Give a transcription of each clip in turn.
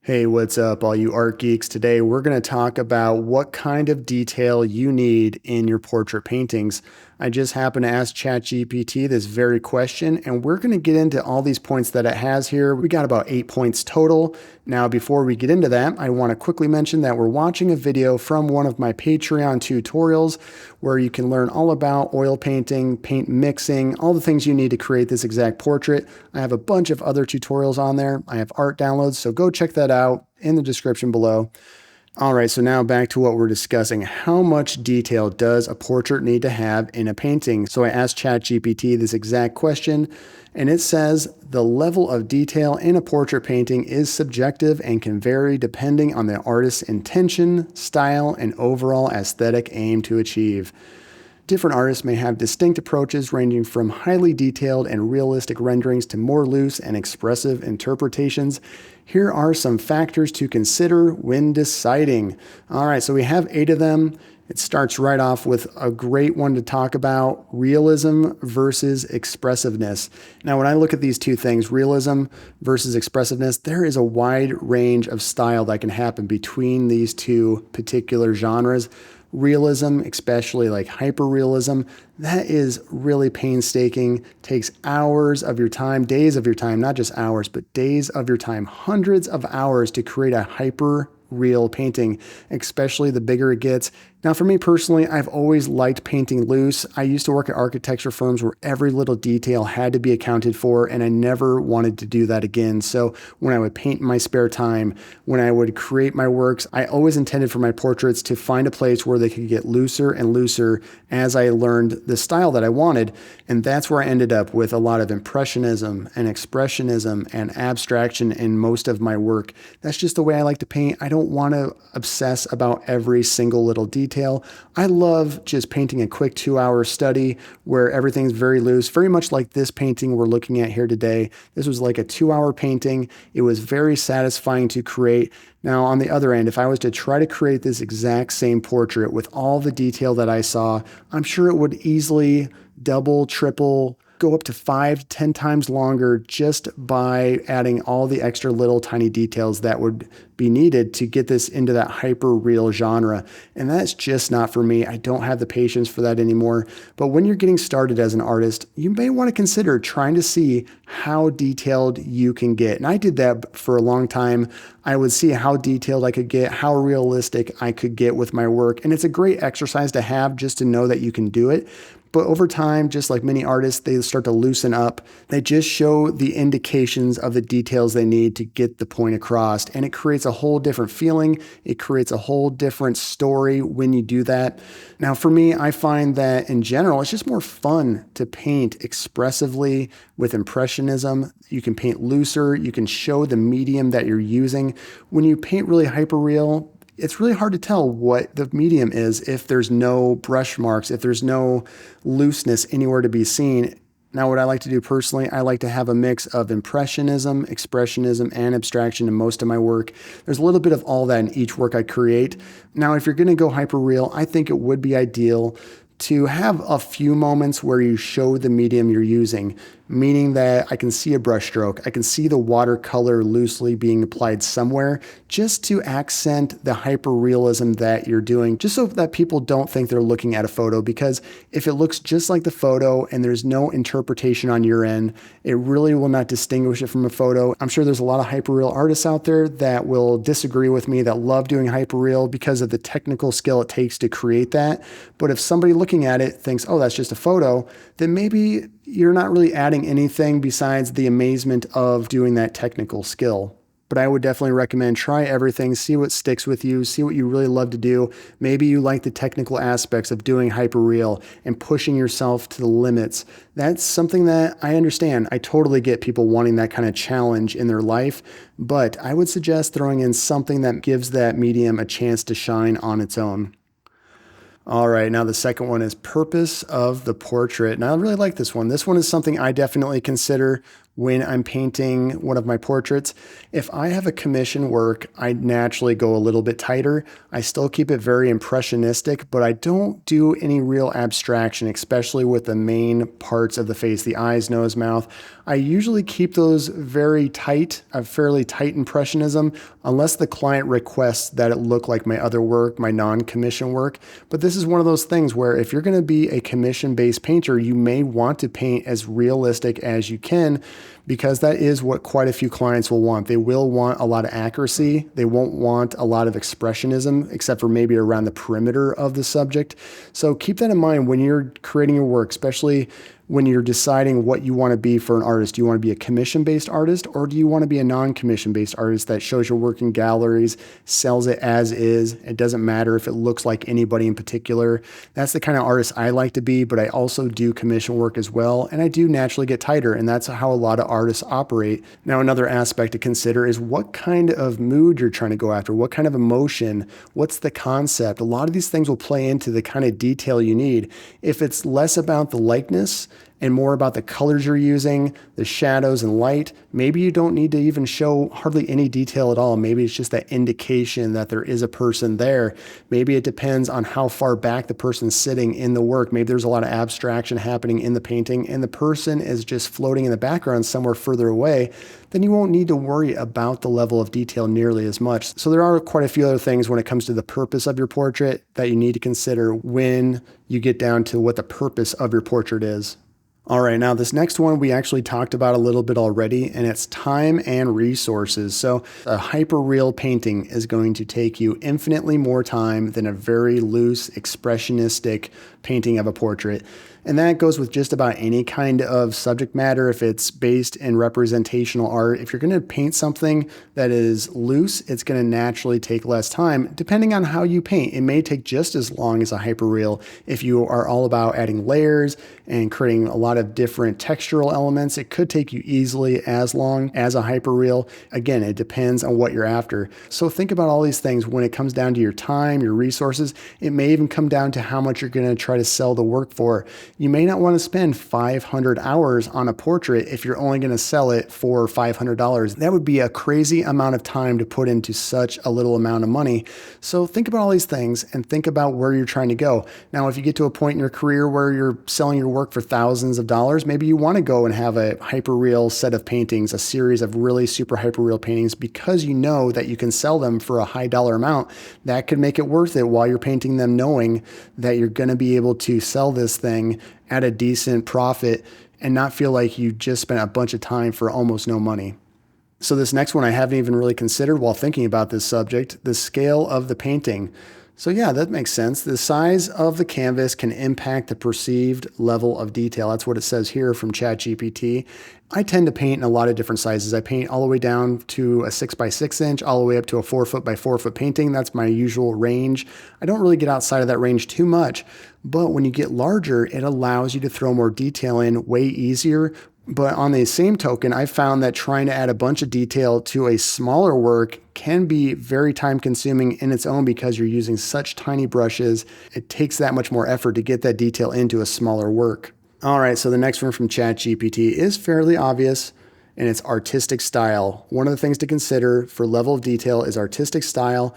Hey, what's up, all you art geeks? Today, we're going to talk about what kind of detail you need in your portrait paintings. I just happened to ask ChatGPT this very question, and we're going to get into all these points that it has here. We got about 8 points total. Now, before we get into that, I want to quickly mention that we're watching a video from one of my Patreon tutorials where you can learn all about oil painting, paint mixing, all the things you need to create this exact portrait. I have a bunch of other tutorials on there. I have art downloads, so go check that out in the description below. All right, so now back to what we're discussing. How much detail does a portrait need to have in a painting? So I asked ChatGPT this exact question, and it says the level of detail in a portrait painting is subjective and can vary depending on the artist's intention, style, and overall aesthetic aim to achieve. Different artists may have distinct approaches ranging from highly detailed and realistic renderings to more loose and expressive interpretations. Here are some factors to consider when deciding. All right, so we have 8 of them. It starts right off with a great one to talk about: realism versus expressiveness. Now, when I look at these two things, realism versus expressiveness, there is a wide range of style that can happen between these two particular genres. Realism, especially like hyperrealism, that is really painstaking, takes hours of your time, days of your time, not just hours, but days of your time, hundreds of hours to create a hyper real painting, especially the bigger it gets. Now, for me personally, I've always liked painting loose. I used to work at architecture firms where every little detail had to be accounted for, and I never wanted to do that again. So when I would paint in my spare time, when I would create my works, I always intended for my portraits to find a place where they could get looser and looser as I learned the style that I wanted. And that's where I ended up with a lot of impressionism and expressionism and abstraction in most of my work. That's just the way I like to paint. I don't want to obsess about every single little detail. I love just painting a quick 2-hour study where everything's very loose, very much like this painting we're looking at here today. This was like a 2-hour painting. It was very satisfying to create. Now, on the other end, if I was to try to create this exact same portrait with all the detail that I saw, I'm sure it would easily double, triple, go up to 5 to 10 times longer just by adding all the extra little tiny details that would be needed to get this into that hyper real genre. And that's just not for me. I don't have the patience for that anymore. But when you're getting started as an artist, you may want to consider trying to see how detailed you can get. And I did that for a long time. I would see how detailed I could get, how realistic I could get with my work. And it's a great exercise to have just to know that you can do it. But over time, just like many artists, they start to loosen up. They just show the indications of the details they need to get the point across. And it creates a whole different feeling. It creates a whole different story when you do that. Now, for me, I find that in general, it's just more fun to paint expressively with impressionism. You can paint looser. You can show the medium that you're using. When you paint really hyperreal, it's really hard to tell what the medium is if there's no brush marks, if there's no looseness anywhere to be seen. Now, what I like to do personally, I like to have a mix of impressionism, expressionism, and abstraction in most of my work. There's a little bit of all that in each work I create. Now, if you're going to go hyperreal, I think it would be ideal to have a few moments where you show the medium you're using, meaning that I can see a brush stroke, I can see the watercolor loosely being applied somewhere, just to accent the hyperrealism that you're doing, just so that people don't think they're looking at a photo. Because if it looks just like the photo and there's no interpretation on your end, it really will not distinguish it from a photo. I'm sure there's a lot of hyperreal artists out there that will disagree with me, that love doing hyperreal because of the technical skill it takes to create that. But if somebody looking at it thinks, oh, that's just a photo, then maybe you're not really adding anything besides the amazement of doing that technical skill. But I would definitely recommend try everything, see what sticks with you, see what you really love to do. Maybe you like the technical aspects of doing hyperreal and pushing yourself to the limits. That's something that I understand. I totally get people wanting that kind of challenge in their life, but I would suggest throwing in something that gives that medium a chance to shine on its own. All right, now the second one is purpose of the portrait. And I really like this one. This one is something I definitely consider when I'm painting one of my portraits. If I have a commission work, I naturally go a little bit tighter. I still keep it very impressionistic, but I don't do any real abstraction, especially with the main parts of the face, the eyes, nose, mouth. I usually keep those very tight, a fairly tight impressionism, unless the client requests that it look like my other work, my non-commission work. But this is one of those things where if you're going to be a commission-based painter, you may want to paint as realistic as you can, because that is what quite a few clients will want. They will want a lot of accuracy. They won't want a lot of expressionism, except for maybe around the perimeter of the subject. So keep that in mind when you're creating your work, especially when you're deciding what you want to be for an artist. Do you want to be a commission-based artist, or do you want to be a non-commission-based artist that shows your work in galleries, sells it as is? It doesn't matter if it looks like anybody in particular. That's the kind of artist I like to be, but I also do commission work as well, and I do naturally get tighter, and that's how a lot of artists operate. Now, another aspect to consider is what kind of mood you're trying to go after, what kind of emotion, what's the concept. A lot of these things will play into the kind of detail you need. If it's less about the likeness and more about the colors you're using, the shadows and light, maybe you don't need to even show hardly any detail at all. Maybe it's just that indication that there is a person there. Maybe it depends on how far back the person's sitting in the work. Maybe there's a lot of abstraction happening in the painting and the person is just floating in the background somewhere further away. Then you won't need to worry about the level of detail nearly as much. So there are quite a few other things when it comes to the purpose of your portrait that you need to consider when you get down to what the purpose of your portrait is. All right, now this next one we actually talked about a little bit already, and it's time and resources. So a hyperreal painting is going to take you infinitely more time than a very loose, expressionistic painting of a portrait. And that goes with just about any kind of subject matter. If it's based in representational art, if you're going to paint something that is loose, it's going to naturally take less time. Depending on how you paint, it may take just as long as a hyperreal. If you are all about adding layers and creating a lot of different textural elements, it could take you easily as long as a hyperreal. Again, it depends on what you're after. So think about all these things when it comes down to your time, your resources. It may even come down to how much you're going to try to sell the work for. You may not want to spend 500 hours on a portrait if you're only going to sell it for $500. That would be a crazy amount of time to put into such a little amount of money. So think about all these things and think about where you're trying to go. Now, if you get to a point in your career where you're selling your work for thousands of dollars, maybe you want to go and have a hyperreal set of paintings, a series of really super hyperreal paintings, because you know that you can sell them for a high dollar amount. That could make it worth it while you're painting them, knowing that you're going to be able to sell this thing at a decent profit and not feel like you just spent a bunch of time for almost no money. So this next one I haven't even really considered while thinking about this subject, the scale of the painting. So yeah, that makes sense. The size of the canvas can impact the perceived level of detail. That's what it says here from ChatGPT. I tend to paint in a lot of different sizes. I paint all the way down to a 6x6 inch, all the way up to a 4-foot by 4-foot painting. That's my usual range. I don't really get outside of that range too much, but when you get larger, it allows you to throw more detail in way easier. But on the same token, I found that trying to add a bunch of detail to a smaller work can be very time consuming in its own because you're using such tiny brushes. It takes that much more effort to get that detail into a smaller work. All right, so the next one from ChatGPT is fairly obvious, and it's artistic style. One of the things to consider for level of detail is artistic style.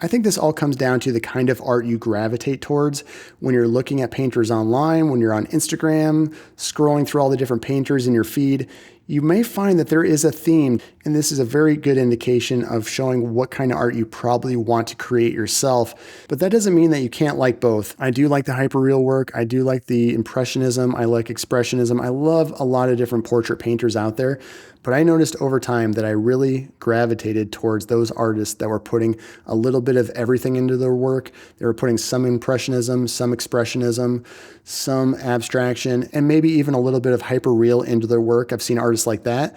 I think this all comes down to the kind of art you gravitate towards when you're looking at painters online, when you're on Instagram, scrolling through all the different painters in your feed. You may find that there is a theme, and this is a very good indication of showing what kind of art you probably want to create yourself. But that doesn't mean that you can't like both. I do like the hyperreal work. I do like the impressionism. I like expressionism. I love a lot of different portrait painters out there. But I noticed over time that I really gravitated towards those artists that were putting a little bit of everything into their work. They were putting some impressionism, some expressionism, some abstraction, and maybe even a little bit of hyperreal into their work. I've seen artists like that.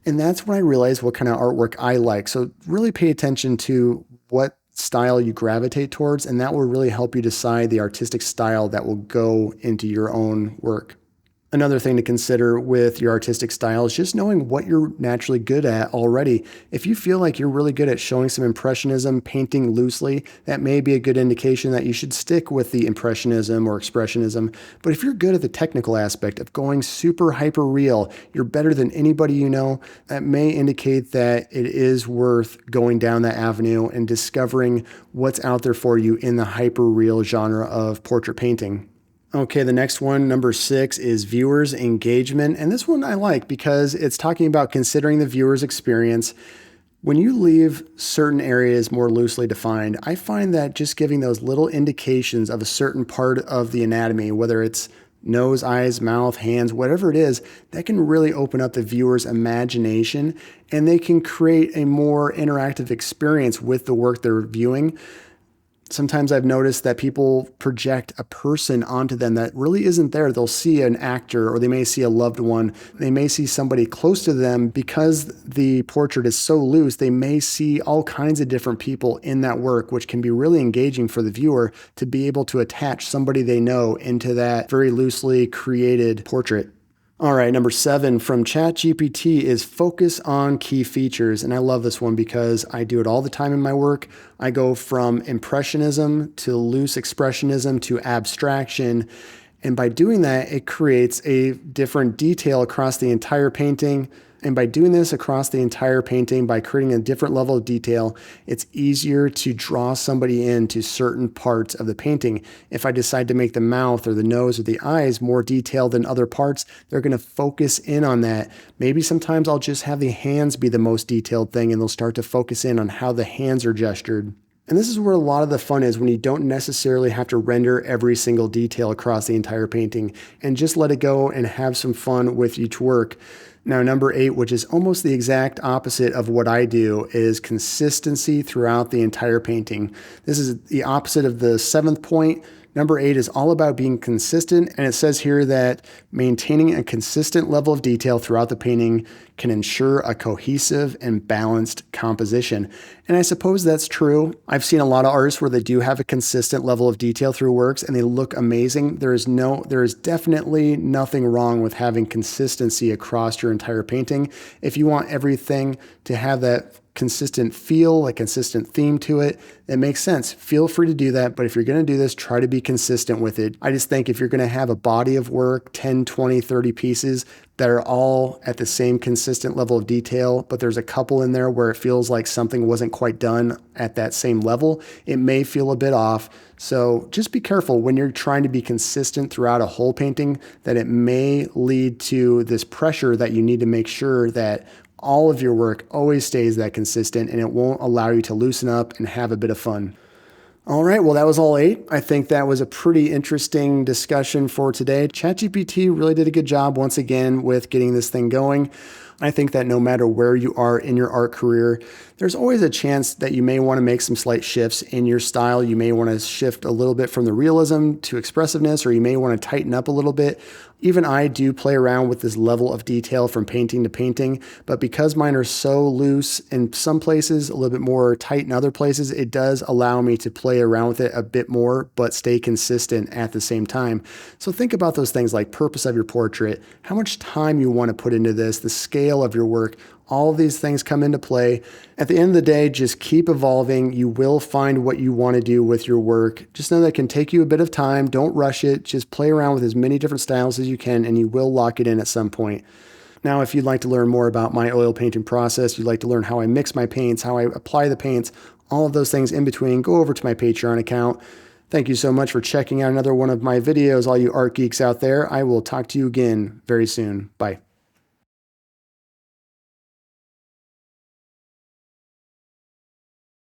And that's when I realized what kind of artwork I like. So really pay attention to what style you gravitate towards, and that will really help you decide the artistic style that will go into your own work. Another thing to consider with your artistic style is just knowing what you're naturally good at already. If you feel like you're really good at showing some impressionism, painting loosely, that may be a good indication that you should stick with the impressionism or expressionism. But if you're good at the technical aspect of going super hyper real, you're better than anybody you know, that may indicate that it is worth going down that avenue and discovering what's out there for you in the hyper real genre of portrait painting. Okay, the next one, number 6, is viewers' engagement. And this one I like because it's talking about considering the viewer's experience. When you leave certain areas more loosely defined, I find that just giving those little indications of a certain part of the anatomy, whether it's nose, eyes, mouth, hands, whatever it is, that can really open up the viewer's imagination and they can create a more interactive experience with the work they're viewing. Sometimes I've noticed that people project a person onto them that really isn't there. They'll see an actor or they may see a loved one. They may see somebody close to them because the portrait is so loose. They may see all kinds of different people in that work, which can be really engaging for the viewer to be able to attach somebody they know into that very loosely created portrait. All right, number 7 from ChatGPT is focus on key features. And I love this one because I do it all the time in my work. I go from impressionism to loose expressionism to abstraction. And by doing that, it creates a different detail across the entire painting. And by doing this across the entire painting, by creating a different level of detail, it's easier to draw somebody into certain parts of the painting. If I decide to make the mouth or the nose or the eyes more detailed than other parts, they're going to focus in on that. Maybe sometimes I'll just have the hands be the most detailed thing and they'll start to focus in on how the hands are gestured. And this is where a lot of the fun is when you don't necessarily have to render every single detail across the entire painting and just let it go and have some fun with each work. Now, number 8, which is almost the exact opposite of what I do, is consistency throughout the entire painting. This is the opposite of the 7th point. Number 8 is all about being consistent, and it says here that maintaining a consistent level of detail throughout the painting can ensure a cohesive and balanced composition. And I suppose that's true. I've seen a lot of artists where they do have a consistent level of detail through works and they look amazing. There is definitely nothing wrong with having consistency across your entire painting. If you want everything to have that consistent feel, a consistent theme to it, it makes sense. Feel free to do that. But if you're going to do this, try to be consistent with it. I just think if you're going to have a body of work, 10, 20, 30 pieces that are all at the same consistent level of detail, but there's a couple in there where it feels like something wasn't quite done at that same level, it may feel a bit off. So just be careful when you're trying to be consistent throughout a whole painting that it may lead to this pressure that you need to make sure that all of your work always stays that consistent and it won't allow you to loosen up and have a bit of fun. All right, well, that was all 8. I think that was a pretty interesting discussion for today. ChatGPT really did a good job once again with getting this thing going. I think that no matter where you are in your art career, there's always a chance that you may want to make some slight shifts in your style. You may want to shift a little bit from the realism to expressiveness, or you may want to tighten up a little bit. Even I do play around with this level of detail from painting to painting, but because mine are so loose in some places, a little bit more tight in other places, it does allow me to play around with it a bit more, but stay consistent at the same time. So think about those things like purpose of your portrait, how much time you want to put into this, the scale of your work. All of these things come into play. At the end of the day, just keep evolving. You will find what you want to do with your work. Just know that it can take you a bit of time. Don't rush it. Just play around with as many different styles as you can, and you will lock it in at some point. Now, if you'd like to learn more about my oil painting process, you'd like to learn how I mix my paints, how I apply the paints, all of those things in between, go over to my Patreon account. Thank you so much for checking out another one of my videos, all you art geeks out there. I will talk to you again very soon. Bye.